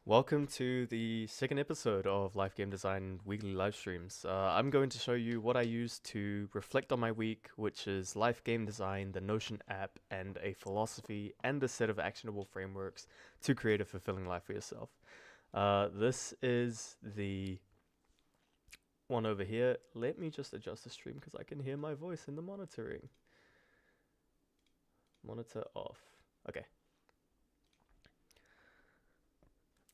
Welcome to the second episode of Life Game Design weekly live streams. I'm going to show you what I use to reflect on my week, which is Life Game Design, the Notion app, and a philosophy and a set of actionable frameworks to create a fulfilling life for yourself. This is the one over here. Let me just adjust the stream because I can hear my voice in the monitoring. Monitor off. Okay.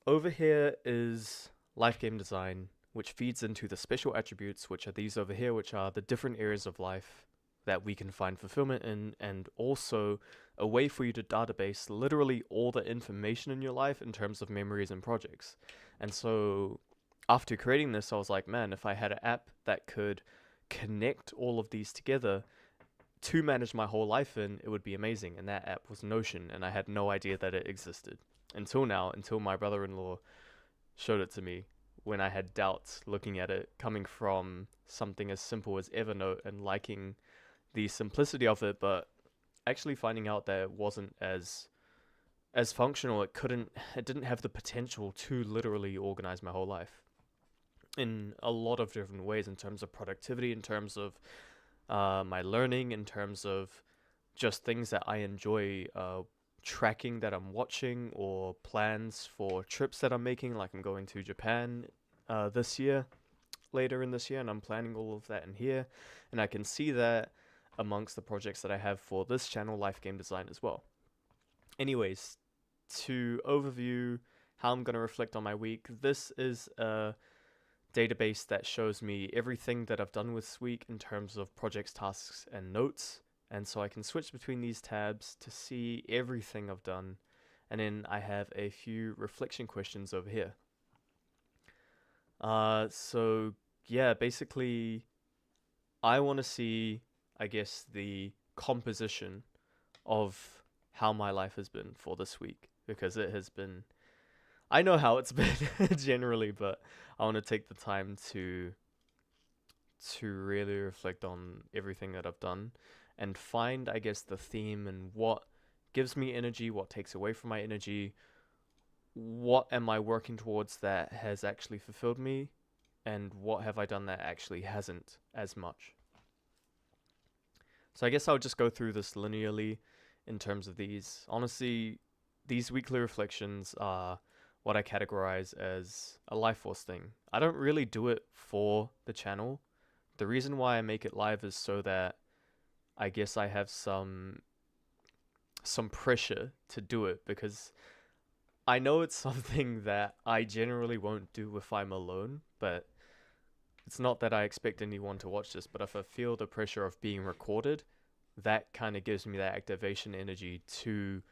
Over here is life game design, which feeds into the special attributes, which are these over here, which are the different areas of life that we can find fulfillment in, and also a way for you to database literally all the information in your life in terms of memories and projects. And so after creating this, I was like, man, if I had an app that could connect all of these together to manage my whole life in, it would be amazing. And that app was Notion, and I had no idea that it existed until now, until my brother-in-law showed it to me when I had doubts looking at it, coming from something as simple as Evernote and liking the simplicity of it, but actually finding out that it wasn't as functional. It didn't have the potential to literally organize my whole life in a lot of different ways, in terms of productivity, in terms of my learning, in terms of just things that I enjoy tracking that I'm watching, or plans for trips that I'm making. Like I'm going to Japan this year, later in this year, and I'm planning all of that in here. And I can see that amongst the projects that I have for this channel, Life Game Design, as well. Anyways, to overview how I'm going to reflect on my week, this is a database that shows me everything that I've done this week in terms of projects, tasks, and notes. And so I can switch between these tabs to see everything I've done. And then I have a few reflection questions over here. So yeah, basically I want to see, I guess, the composition of how my life has been for this week, because it has been, I know how it's been generally, but I want to take the time to really reflect on everything that I've done and find, I guess, the theme and what gives me energy, what takes away from my energy, what am I working towards that has actually fulfilled me, and what have I done that actually hasn't as much. So I guess I'll just go through this linearly in terms of these. Honestly, these weekly reflections are what I categorize as a life force thing. I don't really do it for the channel. The reason why I make it live is so that I guess I have some pressure to do it, because I know it's something that I generally won't do if I'm alone, but it's not that I expect anyone to watch this, but if I feel the pressure of being recorded, that kind of gives me that activation energy to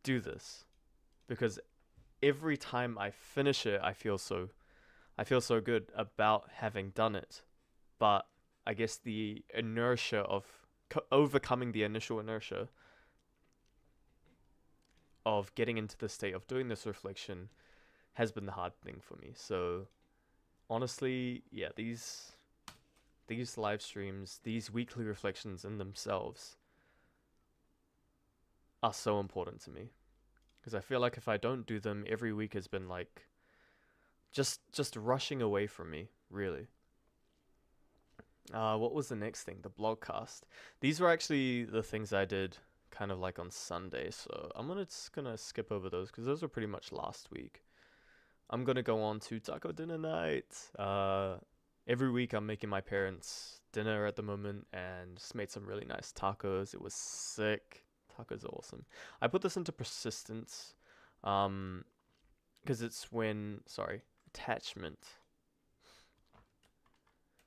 do this. Because every time I finish it, I feel so good about having done it. But I guess the inertia of overcoming the initial inertia of getting into the state of doing this reflection has been the hard thing for me. So honestly, yeah, these live streams, these weekly reflections in themselves are so important to me, because I feel like if I don't do them, every week has been like just rushing away from me, really. What was the next thing? The blogcast. These were actually the things I did kind of like on Sunday, so I'm just gonna skip over those because those were pretty much last week. I'm gonna go on to taco dinner night. Every week I'm making my parents dinner at the moment, and just made some really nice tacos. It was sick. Tacos are awesome. I put this into persistence, because it's when, sorry, attachment.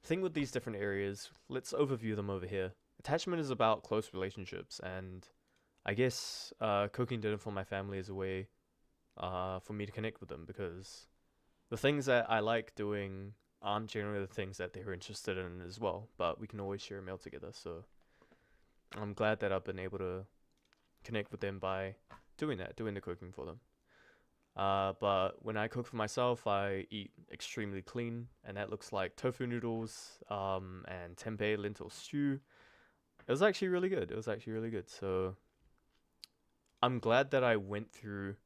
Thing with these different areas, let's overview them over here. Attachment is about close relationships, and I guess cooking dinner for my family is a way for me to connect with them, because the things that I like doing aren't generally the things that they're interested in as well, but we can always share a meal together. So I'm glad that I've been able to connect with them by doing that, doing the cooking for them. But when I cook for myself, I eat extremely clean, and that looks like tofu noodles, and tempeh lentil stew. It was actually really good. It was actually really good. So I'm glad that I went through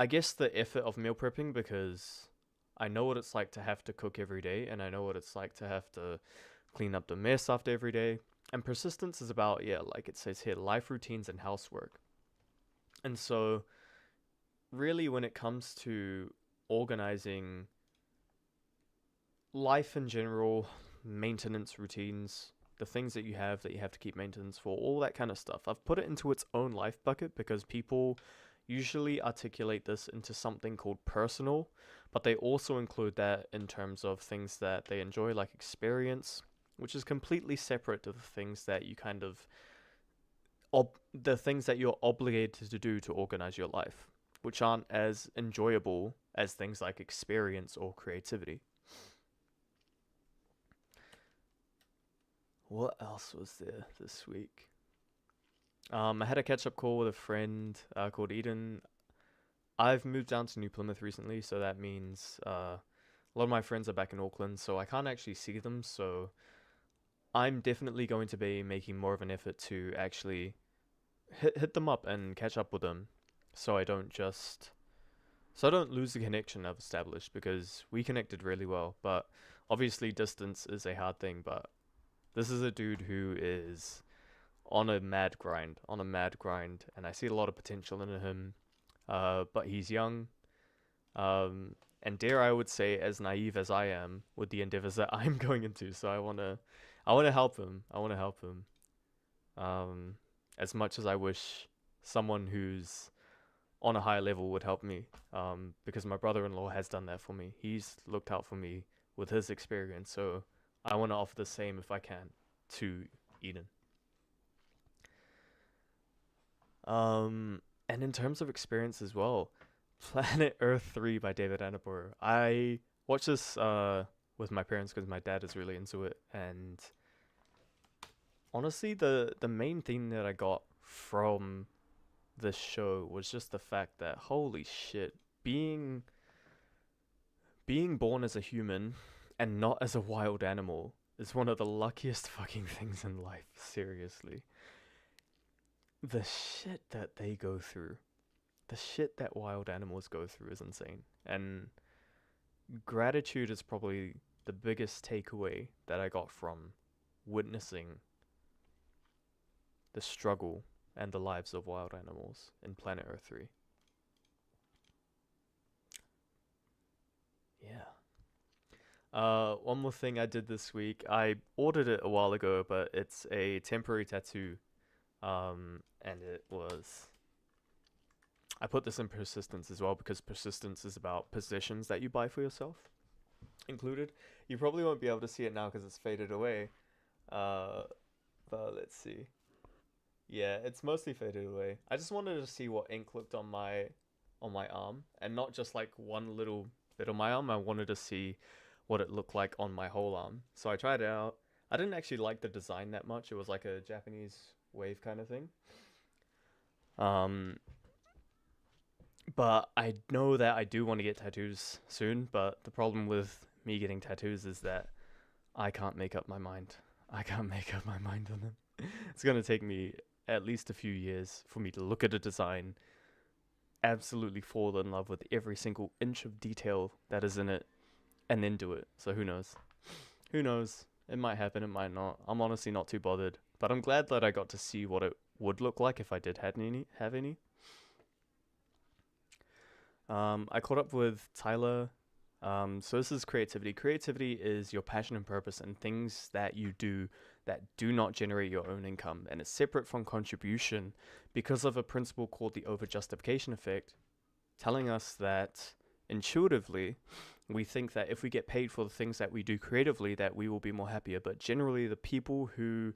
I guess the effort of meal prepping, because I know what it's like to have to cook every day, and I know what it's like to have to clean up the mess after every day. And persistence is about, yeah, like it says here, life routines and housework. And so, really, when it comes to organizing life in general, maintenance routines, the things that you have to keep maintenance for, all that kind of stuff, I've put it into its own life bucket because people usually articulate this into something called personal, but they also include that in terms of things that they enjoy, like experience, which is completely separate to the things that you kind of the things that you're obligated to do to organize your life, which aren't as enjoyable as things like experience or creativity. What else was there this week? I had a catch up call with a friend called Eden. I've moved down to New Plymouth recently, so that means a lot of my friends are back in Auckland, so I can't actually see them. So I'm definitely going to be making more of an effort to actually hit them up and catch up with them, so I don't lose the connection I've established, because we connected really well. But obviously, distance is a hard thing. But this is a dude who is on a mad grind, and I see a lot of potential in him. But he's young, and dare I would say, as naive as I am with the endeavors that I'm going into. So I wanna help him. I wanna help him. Um, as much as I wish someone who's on a higher level would help me. Because my brother-in-law has done that for me. He's looked out for me with his experience. So I want to offer the same if I can to Eden. And in terms of experience as well, Planet Earth 3 by David Attenborough. I watched this with my parents because my dad is really into it, and honestly, the main thing that I got from this show was just the fact that holy shit, being born as a human and not as a wild animal is one of the luckiest fucking things in life. Seriously, the shit that they go through, the shit that wild animals go through is insane. And gratitude is probably the biggest takeaway that I got from witnessing the struggle and the lives of wild animals in Planet Earth 3. Yeah. One more thing I did this week. I ordered it a while ago, but it's a temporary tattoo. And it was. I put this in persistence as well because persistence is about possessions that you buy for yourself, included. You probably won't be able to see it now because it's faded away. Uh, but let's see. Yeah, it's mostly faded away. I just wanted to see what ink looked on my arm, and not just like one little bit on my arm. I wanted to see what it looked like on my whole arm. So I tried it out. I didn't actually like the design that much. It was like a Japanese wave kind of thing. Um, but I know that I do want to get tattoos soon. But the problem with me getting tattoos is that I can't make up my mind. I can't make up my mind on them. It's gonna take me at least a few years for me to look at a design, absolutely fall in love with every single inch of detail that is in it, and then do it. So who knows? Who knows? It might happen, it might not. I'm honestly not too bothered. But I'm glad that I got to see what it would look like if I did have any. I caught up with Tyler. So this is creativity. Creativity is your passion and purpose and things that you do that do not generate your own income, and it's separate from contribution because of a principle called the overjustification effect, telling us that intuitively we think that if we get paid for the things that we do creatively, that we will be more happier. But generally, the people who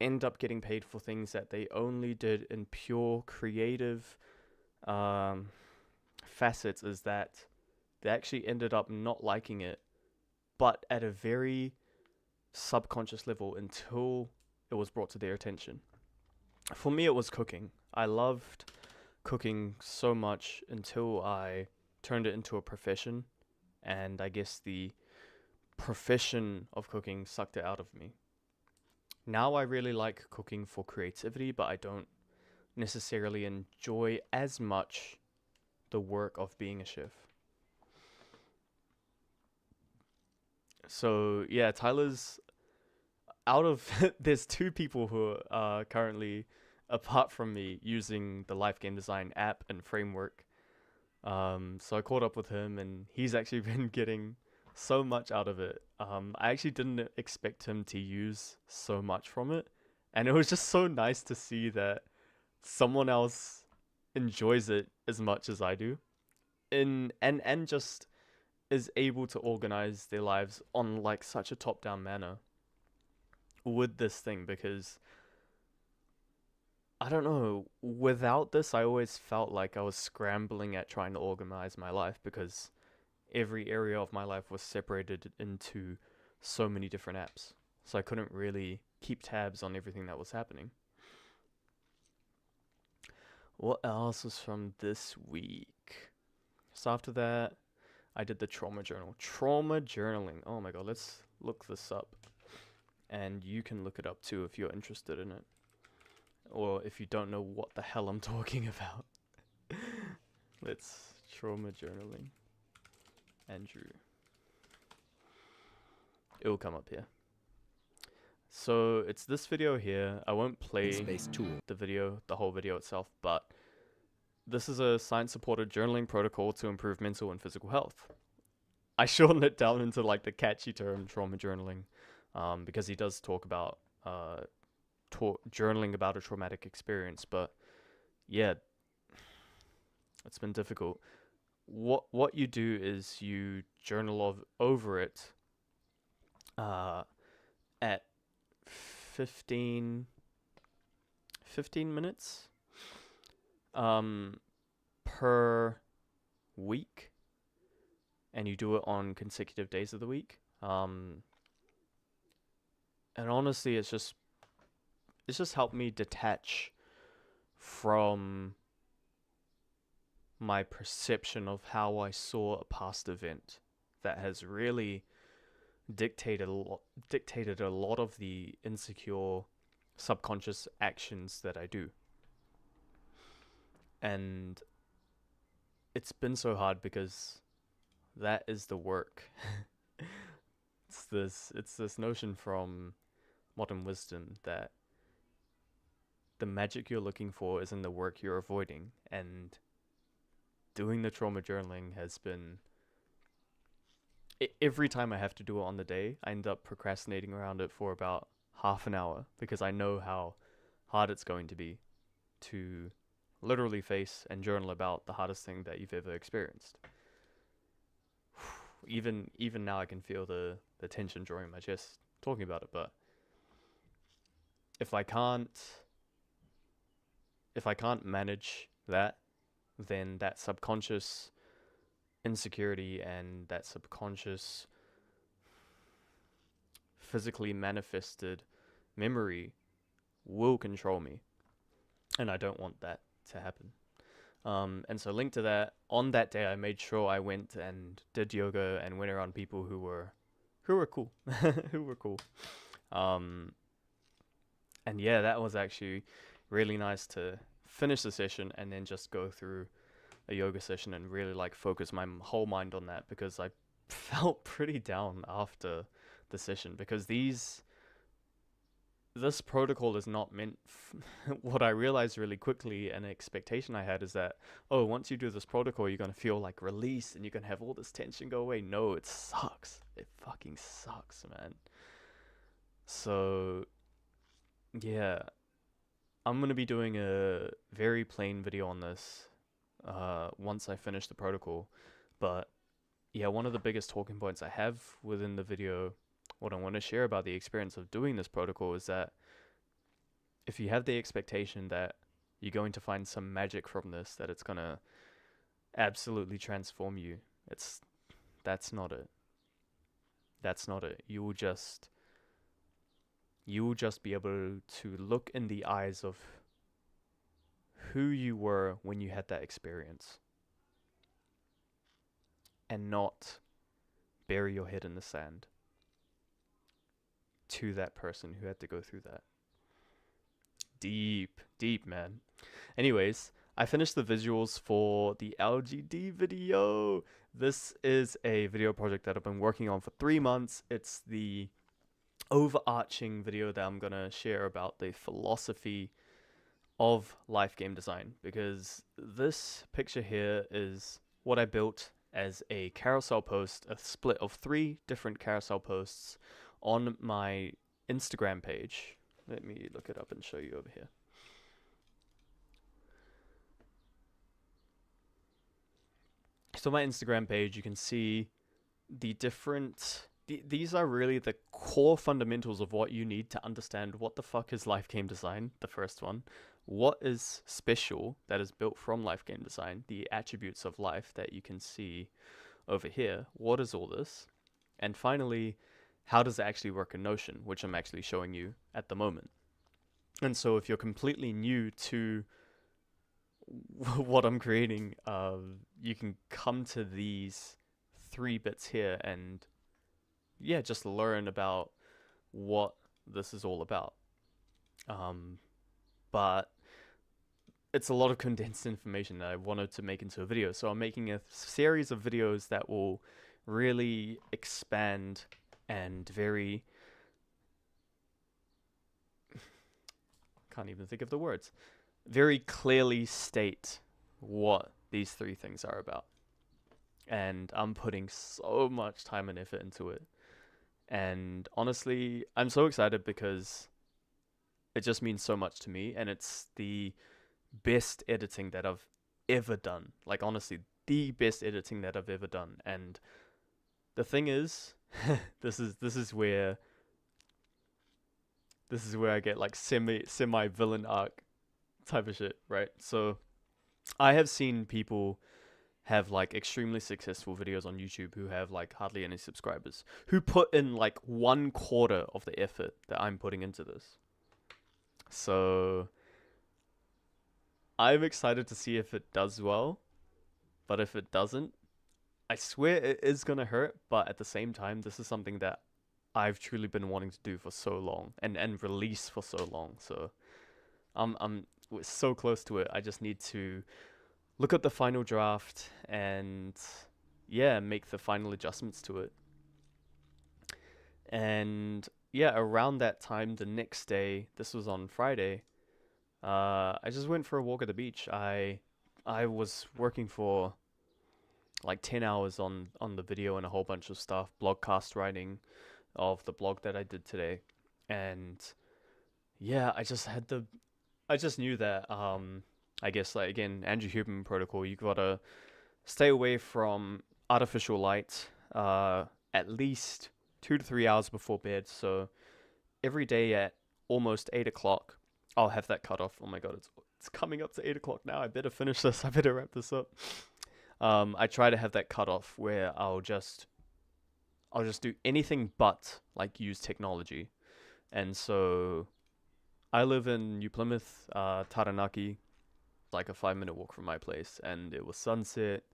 end up getting paid for things that they only did in pure creative facets is that they actually ended up not liking it, but at a very subconscious level until it was brought to their attention. For me, it was cooking. I loved cooking so much until I turned it into a profession, and I guess the profession of cooking sucked it out of me. Now I really like cooking for creativity, but I don't necessarily enjoy as much the work of being a chef. So yeah, Tyler's out of there's two people who are currently apart from me using the Life Game Design app and framework. So I caught up with him, and he's actually been getting so much out of it. I actually didn't expect him to use so much from it, and it was just so nice to see that someone else enjoys it as much as I do, and just is able to organize their lives on like such a top-down manner with this thing. Because I don't know, without this I always felt like I was scrambling at trying to organize my life, because every area of my life was separated into so many different apps, so I couldn't really keep tabs on everything that was happening. What else was from this week? So after that, I did the trauma journal. Trauma journaling. Oh my god, let's look this up. And you can look it up too if you're interested in it. Or if you don't know what the hell I'm talking about. Let's trauma journaling. Andrew. It will come up here. So it's this video here. I won't play the video, the whole video itself, but this is a science-supported journaling protocol to improve mental and physical health. I shortened it down into like the catchy term trauma journaling, because he does talk about journaling about a traumatic experience. But yeah, it's been difficult. What you do is you journal over it at 15 minutes per week, and you do it on consecutive days of the week. And honestly, it's just helped me detach from my perception of how I saw a past event that has really dictated a lot of the insecure subconscious actions that I do. And it's been so hard because that is the work. It's this notion from modern wisdom that the magic you're looking for is in the work you're avoiding. And doing the trauma journaling has been, every time I have to do it on the day, I end up procrastinating around it for about half an hour, because I know how hard it's going to be to literally face and journal about the hardest thing that you've ever experienced. Even now I can feel the tension drawing my chest talking about it. But if I can't manage that, then that subconscious insecurity and that subconscious physically manifested memory will control me, and I don't want that to happen. And so linked to that, on that day I made sure I went and did yoga and went around people who were cool. Who were cool. And yeah, that was actually really nice to finish the session and then just go through a yoga session and really like focus my whole mind on that, because I felt pretty down after the session, because this protocol is not meant what I realized really quickly, and an expectation I had is that, oh, once you do this protocol you're going to feel like release and you can have all this tension go away. No, it sucks. It fucking sucks, man. So yeah, I'm going to be doing a very plain video on this once I finish the protocol. But yeah, one of the biggest talking points I have within the video, what I want to share about the experience of doing this protocol, is that if you have the expectation that you're going to find some magic from this, that it's going to absolutely transform you, that's not it. That's not it. You will just be able to look in the eyes of who you were when you had that experience, and not bury your head in the sand to that person who had to go through that. Deep, man. Anyways, I finished the visuals for the LGD video. This is a video project that I've been working on for 3 months. It's the overarching video that I'm gonna share about the philosophy of life game design, because this picture here is what I built as a carousel post, a split of 3 different carousel posts on my Instagram page. Let me look it up and show you over here. So my Instagram page, you can see the different these are really the core fundamentals of what you need to understand what the fuck is life game design. The first one, what is special that is built from life game design, the attributes of life that you can see over here, what is all this, and finally, how does it actually work in Notion, which I'm actually showing you at the moment. And so if you're completely new to what I'm creating, you can come to these 3 bits here and yeah, just learn about what this is all about. But it's a lot of condensed information that I wanted to make into a video. So I'm making a series of videos that will really expand and can't even think of the words, very clearly state what these 3 things are about. And I'm putting so much time and effort into it. And honestly, I'm so excited because it just means so much to me, and it's the best editing that I've ever done. Like honestly, the best editing that I've ever done. And the thing is, this is where I get like semi villain arc type of shit, right? So I have seen people have like extremely successful videos on YouTube who have like hardly any subscribers, who put in like 1/4 of the effort that I'm putting into this. So I'm excited to see if it does well, but if it doesn't, I swear it is gonna hurt. But at the same time, this is something that I've truly been wanting to do for so long and release for so long. So I'm so close to it. I just need to look at the final draft and yeah, make the final adjustments to it. And yeah, around that time, the next day, this was on Friday, I just went for a walk at the beach. I was working for like 10 hours on the video and a whole bunch of stuff, blogcast writing of the blog that I did today. And yeah, I just knew that I guess like again, Andrew Huberman protocol, you gotta stay away from artificial light at least 2 to 3 hours before bed. So every day at almost 8 o'clock, I'll have that cut off. Oh my god, it's coming up to 8 o'clock now. I better finish this. I better wrap this up. I try to have that cut off where I'll just do anything but like use technology. And so I live in New Plymouth, Taranaki, like a 5-minute walk from my place, and it was sunset.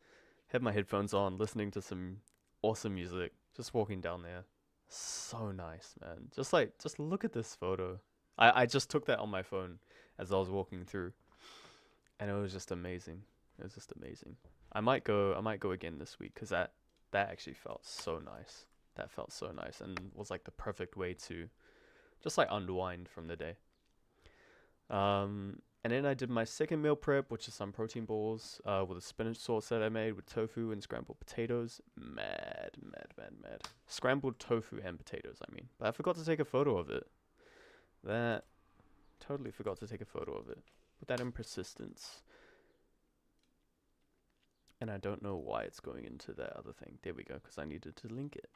Had my headphones on, listening to some awesome music, just walking down there. So nice, man. Just look at this photo. I just took that on my phone as I was walking through, and it was just amazing. It was just amazing. I might go again this week because that actually felt so nice. That felt so nice and was like the perfect way to just like unwind from the day. And then I did my second meal prep, which is some protein balls with a spinach sauce that I made with tofu and scrambled potatoes. Mad. Scrambled tofu and potatoes, I mean. But I forgot to take a photo of it. Totally forgot to take a photo of it. Put that in persistence. And I don't know why it's going into that other thing. There we go, because I needed to link it.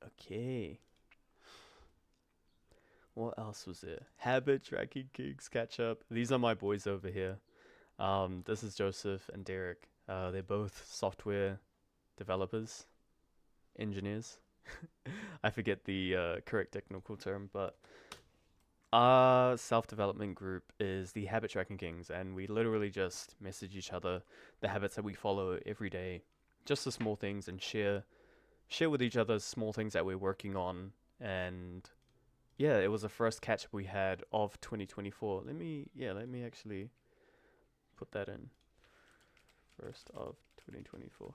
Okay. What else was there? Habit tracking gigs, catch up. These are my boys over here. This is Joseph and Derek. They're both software developers, engineers. I forget the correct technical term, but our self-development group is the Habit Tracking Kings, and we literally just message each other the habits that we follow every day, just the small things, and share with each other small things that we're working on. And yeah, it was the first catch up we had of 2024. Let me actually put that in. 1st of 2024.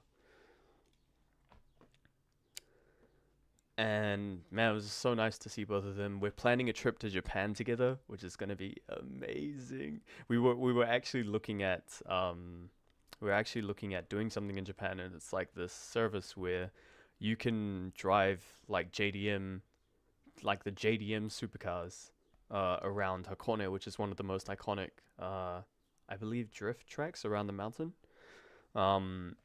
And man, it was so nice to see both of them. We're planning a trip to Japan together, which is gonna be amazing. We were actually looking at doing something in Japan, and it's like this service where you can drive like JDM, like the JDM supercars, around Hakone, which is one of the most iconic, I believe, drift tracks around the mountain. Um,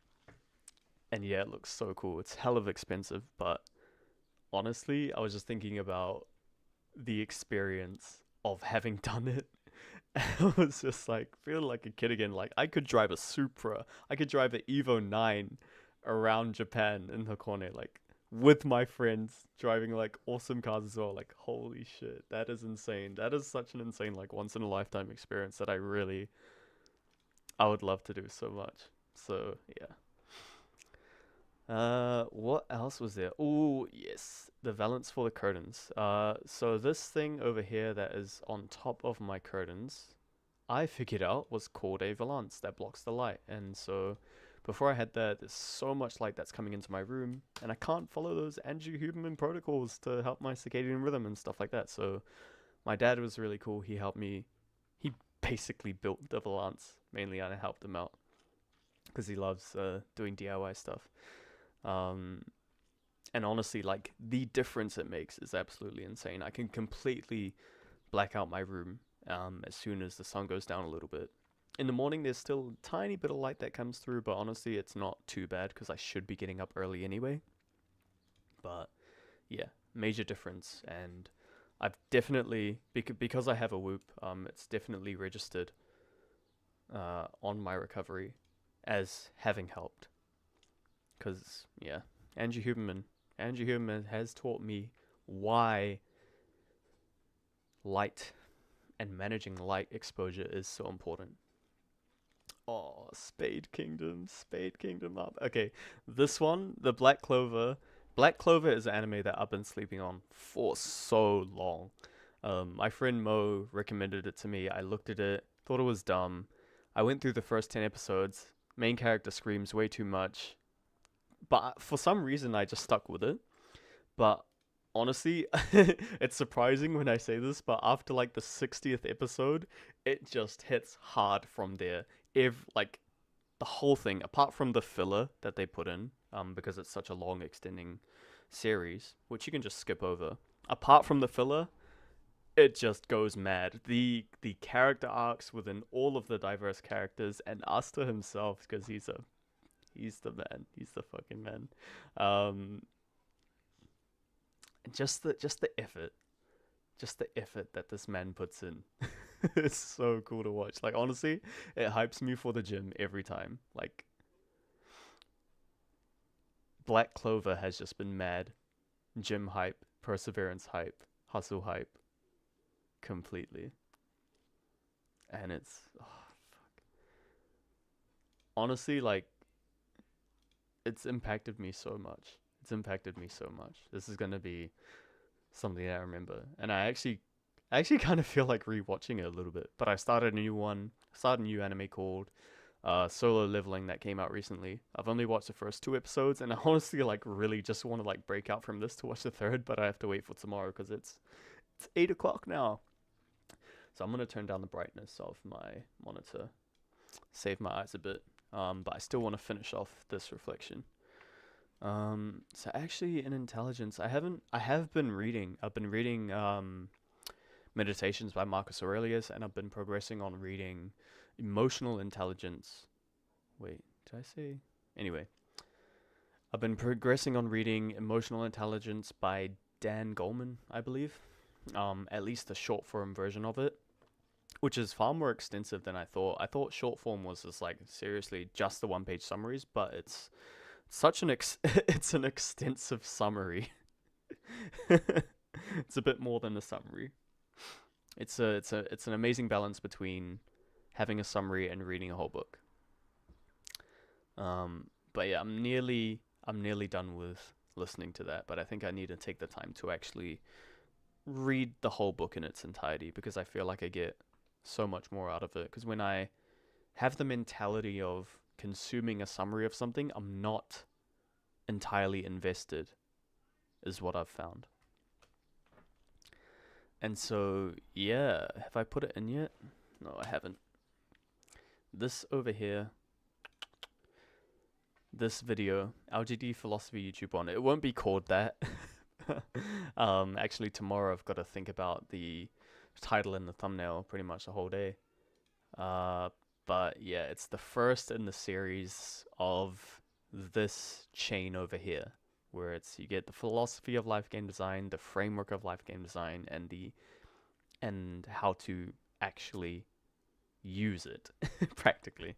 and yeah, it looks so cool. It's hell of expensive, but honestly, I was just thinking about the experience of having done it. I was just like feeling like a kid again. Like I could drive a Supra, I could drive the Evo 9 around Japan in Hakone, like with my friends driving like awesome cars as well. Like holy shit, that is insane. That is such an insane like once in a lifetime experience that I would love to do so much. So yeah. What else was there? Oh, yes, the valance for the curtains. So this thing over here that is on top of my curtains, I figured out was called a valance that blocks the light. And so before I had that, there's so much light that's coming into my room, and I can't follow those Andrew Huberman protocols to help my circadian rhythm and stuff like that. So my dad was really cool. He helped me. He basically built the valance mainly, and I helped him out because he loves doing DIY stuff. Um, and honestly, like the difference it makes is absolutely insane. I can completely black out my room as soon as the sun goes down a little bit. In the morning, there's still a tiny bit of light that comes through, but honestly, it's not too bad because I should be getting up early anyway. But yeah, major difference. And I've definitely, because I have a Whoop, it's definitely registered on my recovery as having helped. Because, yeah, Andrew Huberman has taught me why light and managing light exposure is so important. Oh, Spade Kingdom up. Okay, this one, the Black Clover. Black Clover is an anime that I've been sleeping on for so long. My friend Mo recommended it to me. I looked at it, thought it was dumb. I went through the first 10 episodes. Main character screams way too much. But for some reason, I just stuck with it. But honestly, it's surprising when I say this, but after like the 60th episode, it just hits hard from there. Like the whole thing, apart from the filler that they put in, because it's such a long extending series, which you can just skip over. Apart from the filler, it just goes mad. The character arcs within all of the diverse characters, and Asta himself, because he's the man. He's the fucking man. Um, just the effort that this man puts in. It's so cool to watch. Like honestly, it hypes me for the gym every time. Like Black Clover has just been mad. Gym hype, perseverance hype, hustle hype, completely. And it's honestly like it's impacted me so much. It's impacted me so much. This is gonna be something I remember, and I actually kind of feel like rewatching it a little bit. But I started a new one, started a new anime called Solo Leveling that came out recently. I've only watched the first 2 episodes, and I honestly like really just want to like break out from this to watch the third, but I have to wait for tomorrow because it's 8 o'clock now. So I'm gonna turn down the brightness of my monitor, save my eyes a bit. But I still want to finish off this reflection. So actually in intelligence, I have been reading. I've been reading Meditations by Marcus Aurelius, and I've been progressing on reading Emotional Intelligence. Wait, did I say? Anyway, I've been progressing on reading Emotional Intelligence by Dan Goleman, I believe. At least the short form version of it, which is far more extensive than I thought. I thought short form was just like seriously just the one-page summaries, but it's such an it's an extensive summary. It's a bit more than a summary. It's an amazing balance between having a summary and reading a whole book. But yeah, I'm nearly done with listening to that, but I think I need to take the time to actually read the whole book in its entirety because I feel like I get so much more out of it. Because when I have the mentality of consuming a summary of something, I'm not entirely invested, is what I've found. And so, yeah, have I put it in yet? No, I haven't. This over here, this video, LGD Philosophy YouTube one, it won't be called that. Actually, tomorrow I've got to think about the title and the thumbnail pretty much the whole day. But yeah, it's the first in the series of this chain over here, where it's you get the philosophy of life game design, the framework of life game design, and how to actually use it practically.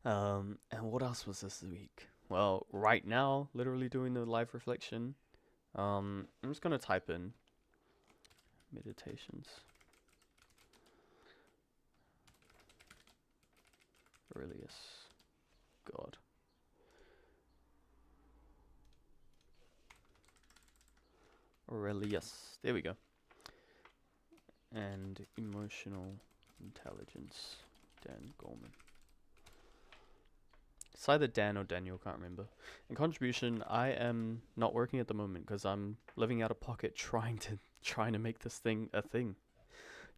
And what else was this week? Well, right now, literally doing the live reflection. I'm just gonna type in meditations. Aurelius God. Aurelius. There we go. And emotional intelligence. Dan Goleman. It's either Dan or Daniel, can't remember. In contribution, I am not working at the moment because I'm living out of pocket trying to make this thing a thing.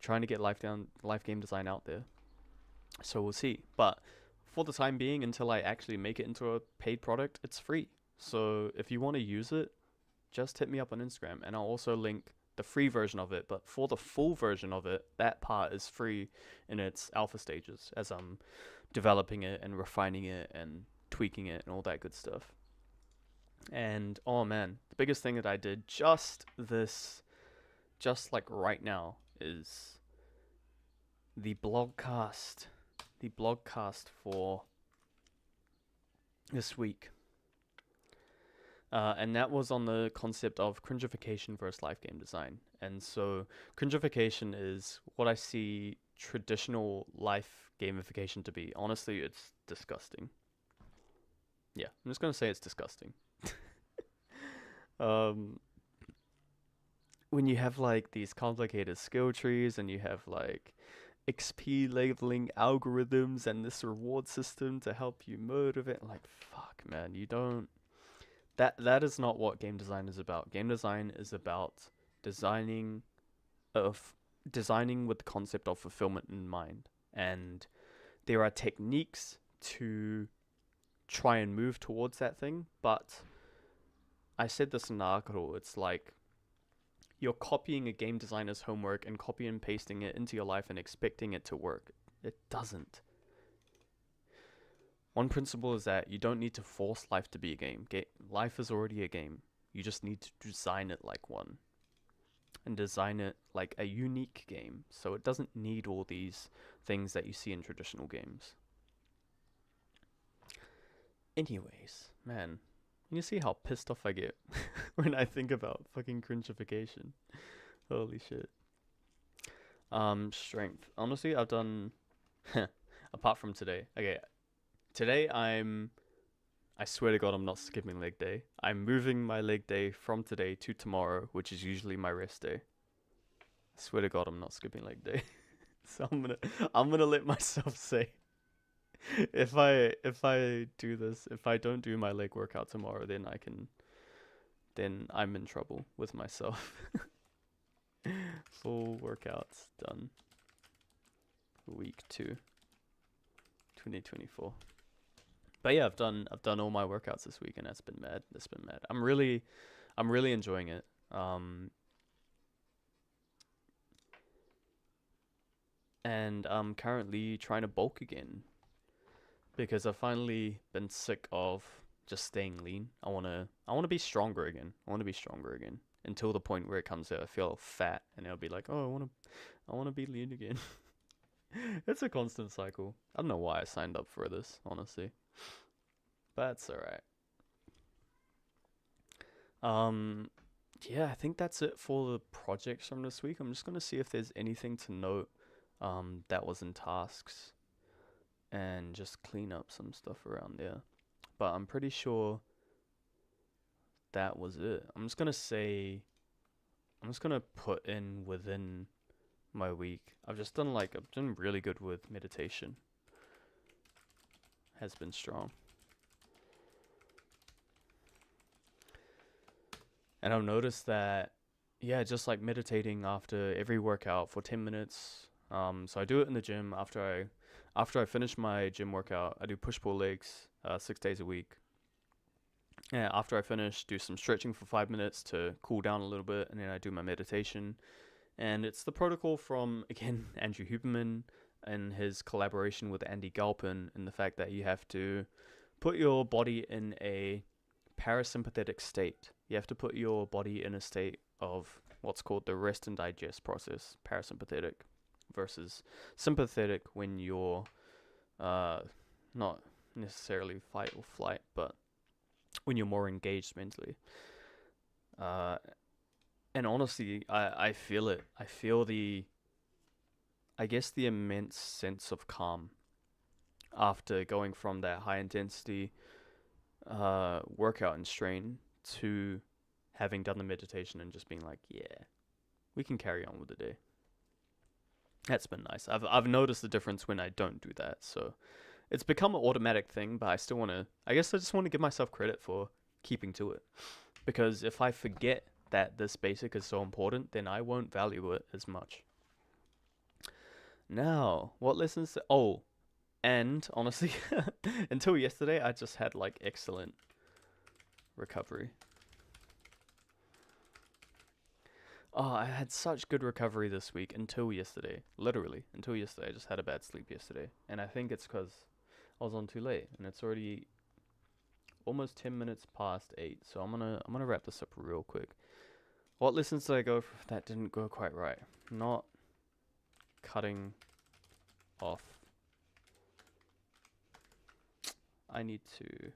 Trying to get life game design out there. So we'll see. But for the time being, until I actually make it into a paid product, it's free. So if you want to use it, just hit me up on Instagram, and I'll also link the free version of it. But for the full version of it, that part is free in its alpha stages as I'm developing it and refining it and tweaking it and all that good stuff. And oh man, the biggest thing that I did just like right now is the blogcast for this week. And that was on the concept of cringification versus life game design. And so cringification is what I see traditional life gamification to be. Honestly, it's disgusting. Yeah, I'm just going to say it's disgusting. When you have like these complicated skill trees and you have like XP labeling algorithms and this reward system to help you motivate, like, fuck, man, you don't. That is not what game design is about. Game design is about designing with the concept of fulfillment in mind. And there are techniques to try and move towards that thing, but I said this in the article, it's like you're copying a game designer's homework and copy and pasting it into your life and expecting it to work. It doesn't. One principle is that you don't need to force life to be a game. Life is already a game. You just need to design it like one. And design it like a unique game. So it doesn't need all these things that you see in traditional games. Anyways, man, you see how pissed off I get when I think about fucking cringification. Holy shit. Strength. Honestly, I've done apart from today. Okay. Today I swear to God, I'm not skipping leg day. I'm moving my leg day from today to tomorrow, which is usually my rest day. I swear to God, I'm not skipping leg day. So I'm gonna let myself say, if I do this, if I don't do my leg workout tomorrow, then I'm in trouble with myself. Full workouts done. Week 2, 2024. But yeah, I've done all my workouts this week, and that's been mad. I'm really enjoying it. And I'm currently trying to bulk again because I've finally been sick of just staying lean. I wanna be stronger again. Until the point where it comes to I feel fat, and I'll be like, oh, I wanna be lean again. It's a constant cycle. I don't know why I signed up for this, honestly. But that's alright. Yeah, I think that's it for the projects from this week. I'm just gonna see if there's anything to note that was in tasks and just clean up some stuff around there. But I'm pretty sure that was it. I'm just gonna put in within my week. I've done really good with meditation. Has been strong. And I've noticed that, yeah, just like meditating after every workout for 10 minutes. So I do it in the gym after I finish my gym workout. I do push-pull legs 6 days a week. Yeah, after I finish, do some stretching for 5 minutes to cool down a little bit, and then I do my meditation. And it's the protocol from, again, Andrew Huberman and his collaboration with Andy Galpin, and the fact that you have to put your body in a parasympathetic state. You have to put your body in a state of what's called the rest and digest process, parasympathetic, versus sympathetic when you're not necessarily fight or flight, but when you're more engaged mentally. And honestly, I feel it. I feel I guess the immense sense of calm after going from that high intensity workout and strain to having done the meditation and just being like, yeah, we can carry on with the day. That's been nice. I've noticed the difference when I don't do that. So it's become an automatic thing, but I still want to, I guess I just want to give myself credit for keeping to it. Because if I forget that this basic is so important, then I won't value it as much. Now, what lessons? Oh, and honestly, until yesterday, I just had like excellent recovery. Oh, I had such good recovery this week until yesterday. Literally, until yesterday. I just had a bad sleep yesterday. And I think it's because I was on too late. And it's already almost 10 minutes past 8. So I'm gonna wrap this up real quick. What lessons did I go for that didn't go quite right? Not cutting off. I need to...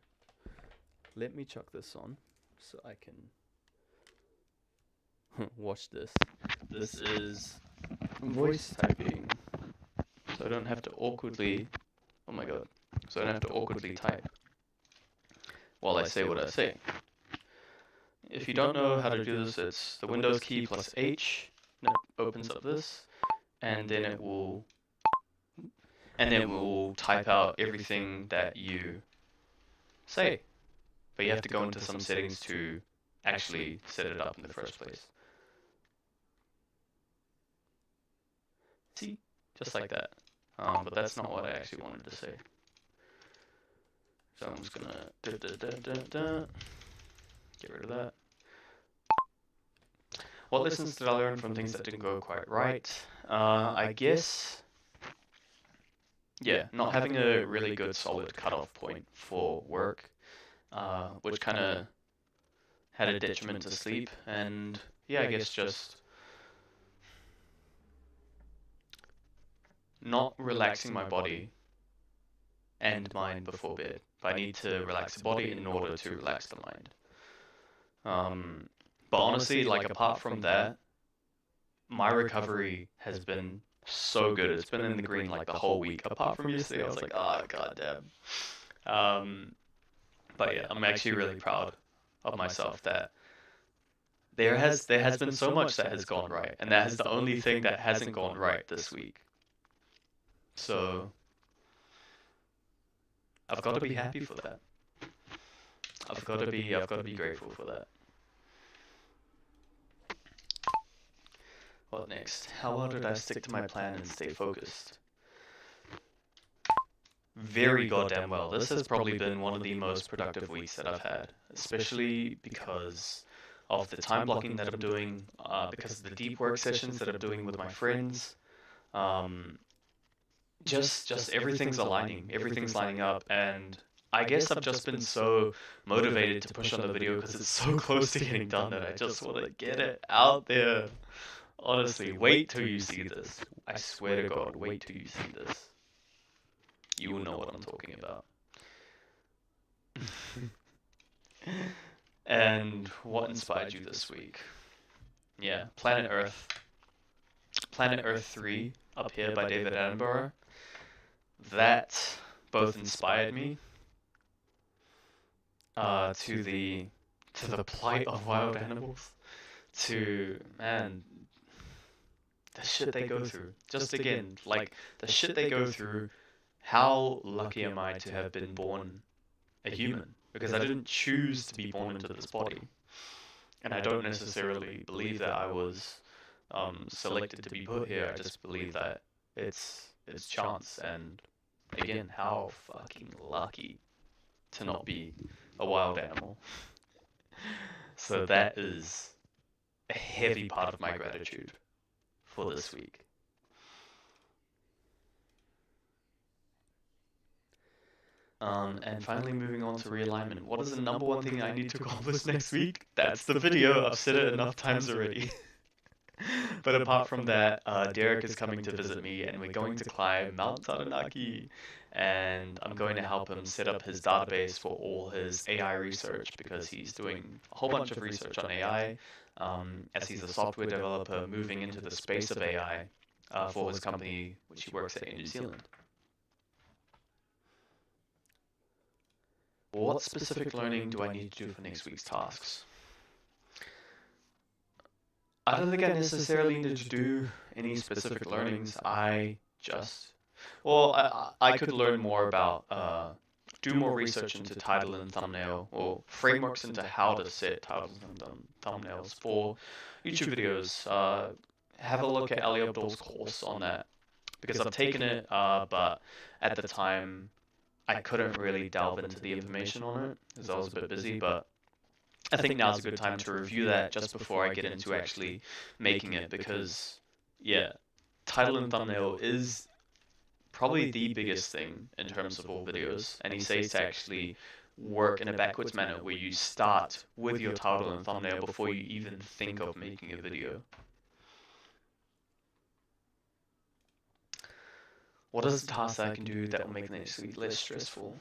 Let me chuck this on so I can... Watch this. This is voice typing. So I don't have to awkwardly... Oh my god. So I don't have to awkwardly type while I say what I say. If you don't know how to do this, it's the Windows key plus H, and it opens up this, and then it will type out everything that you say. But you have to go into some settings to actually set it up in the first place. See? Just like that. But that's not what I actually wanted to say. So I'm just gonna get rid of that. What lessons did I learn from things that didn't go quite right? I guess, yeah, not having a really good solid cutoff point for work, which kind of had a detriment to sleep, and yeah, I guess just not relaxing my body and mind before bed. But I need to relax the body in order to relax the mind. But honestly, like apart from that, my recovery has been so good. It's been in the green like the whole week. Apart from yesterday, I was like, oh goddamn. But yeah, I'm actually really proud of myself that there has been so much that has gone right, and that is the only thing that hasn't gone right this week. So I've got to be happy for that. I've got to be grateful for that. What next? How well did I stick to my plan and stay focused? Very goddamn well. This has probably been one of the most productive weeks that I've had, especially because of the time blocking that I'm doing, because of the deep work sessions that I'm doing with my friends. Just everything's aligning, everything's lining up, and I guess I've just been so motivated to push on the video because it's so close to getting done that I just want to get it out there. Honestly, wait till you see this. I swear to God, wait till you see this. You will know what I'm talking about. And what inspired you this week? Yeah, Planet Earth. Planet Earth 3, Up Here by David Attenborough. That both inspired me to the plight of wild animals, to, man, the shit they go through. Just again, like, the shit they go through, how lucky am I to have been born a human? Because I didn't choose to be born into this body. And I don't necessarily believe that I was selected to be put here. I just believe that it's chance. And again, how fucking lucky to not be a wild animal. So that is a heavy part of my gratitude for this week. And finally moving on to realignment. What is the number one thing I need to accomplish next week? That's the video. I've said it enough times already. But apart from that, Derek is coming to visit me and we're going to climb Mount Taranaki. And I'm going to help him set up his database for all his AI research because he's doing a whole bunch of research on AI as he's a software developer moving into the space of AI for his company, which he works at in New Zealand. What specific learning do I need to do for next week's tasks? I don't think I necessarily need to do any specific learnings. I could learn more about, do more research into title and thumbnail, or frameworks into how to set titles and thumbnails for YouTube videos. Have a look at Ali Abdul's course on that, because I've taken it, but at the time, I couldn't really delve into the information on it, because I was a bit busy, but I think now's a good time to review that just before I get into actually making it, because, yeah, title and thumbnail is probably the biggest thing in terms of all videos, and he says to actually work in a backwards manner where you start with your title and thumbnail before you even think of making a video. What is the task that I can do that will make next week less stressful?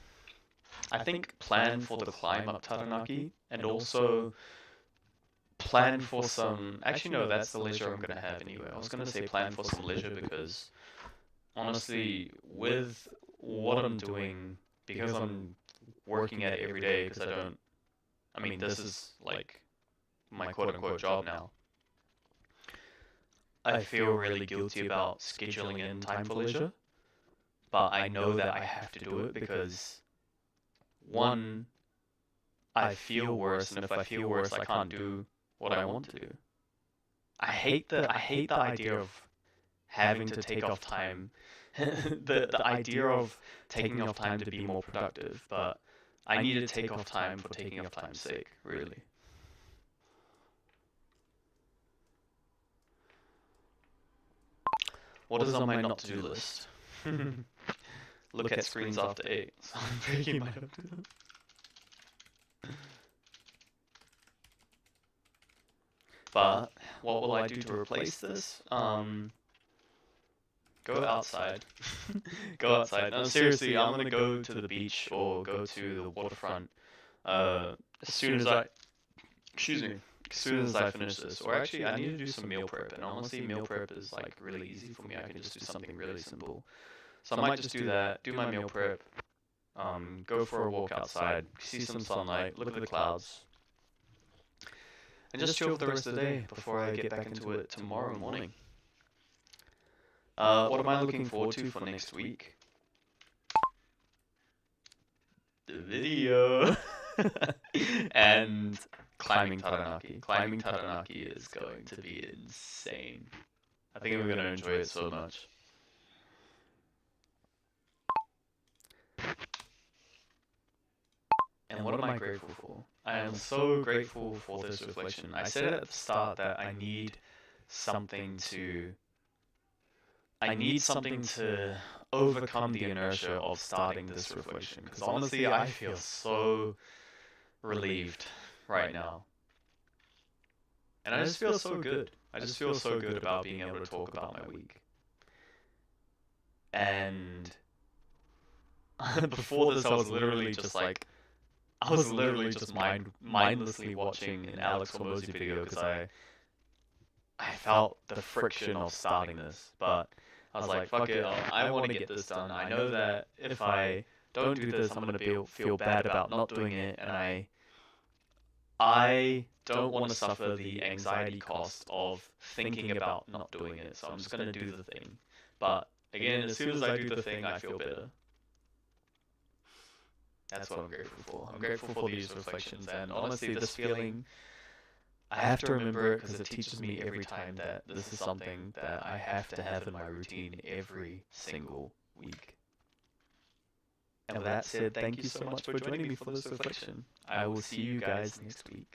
I think plan for the climb up Taranaki, and also plan for some... Actually, no, that's the leisure I'm going to have anyway. I was going to say plan for some leisure because, honestly, with what I'm doing, because I'm working at it every day, because I mean, this is like my quote-unquote job now. I feel really guilty about scheduling in time for leisure, but I know that I have to do it because, one, I feel worse, and if I feel worse, I can't do what I want to do. I hate the idea of having to take off time, the idea of taking off time to be more productive, but I need to take off time for taking off time's sake, really. What is on my not to do list? Look at screens after 8. So I'm breaking my not to do. But what will I do to replace this? Go outside. Go outside. No, seriously, I'm gonna go to the beach or go to the waterfront as soon as I finish this. Or actually, I need to do some meal prep, and honestly, meal prep is like really easy for me. I can just do something really simple. So I might just do that, do my meal prep, go for a walk outside, see some sunlight, look at the clouds, and just chill for the rest of the day before I get back into it tomorrow morning. What am I looking forward to for next week? The video! And climbing Taranaki. Climbing Taranaki is going to be insane. I think I'm going to enjoy it so much. And what am I grateful for? I am so grateful for this reflection. I said at the start that I need something to overcome the inertia of starting this reflection. Because honestly, I feel so relieved right now. And I just feel so good. I just feel so good about being able to talk about my week. And before this, I was literally just mindlessly watching an Alex Hormozy video because I felt the friction of starting this. But I was like, fuck it, I want to get this done. I know that if I don't do this, I'm going to feel bad about not doing it. And I don't want to suffer the anxiety cost of thinking about not doing it, so I'm just going to do the thing. But again, as soon as I do the thing, I feel better. That's what I'm grateful for. I'm grateful for these reflections, and honestly, this feeling, I have to remember it because it teaches me every time that this is something that I have to have in my routine every single week. And with that said, thank you so much for joining me for this reflection. I will see you guys next week.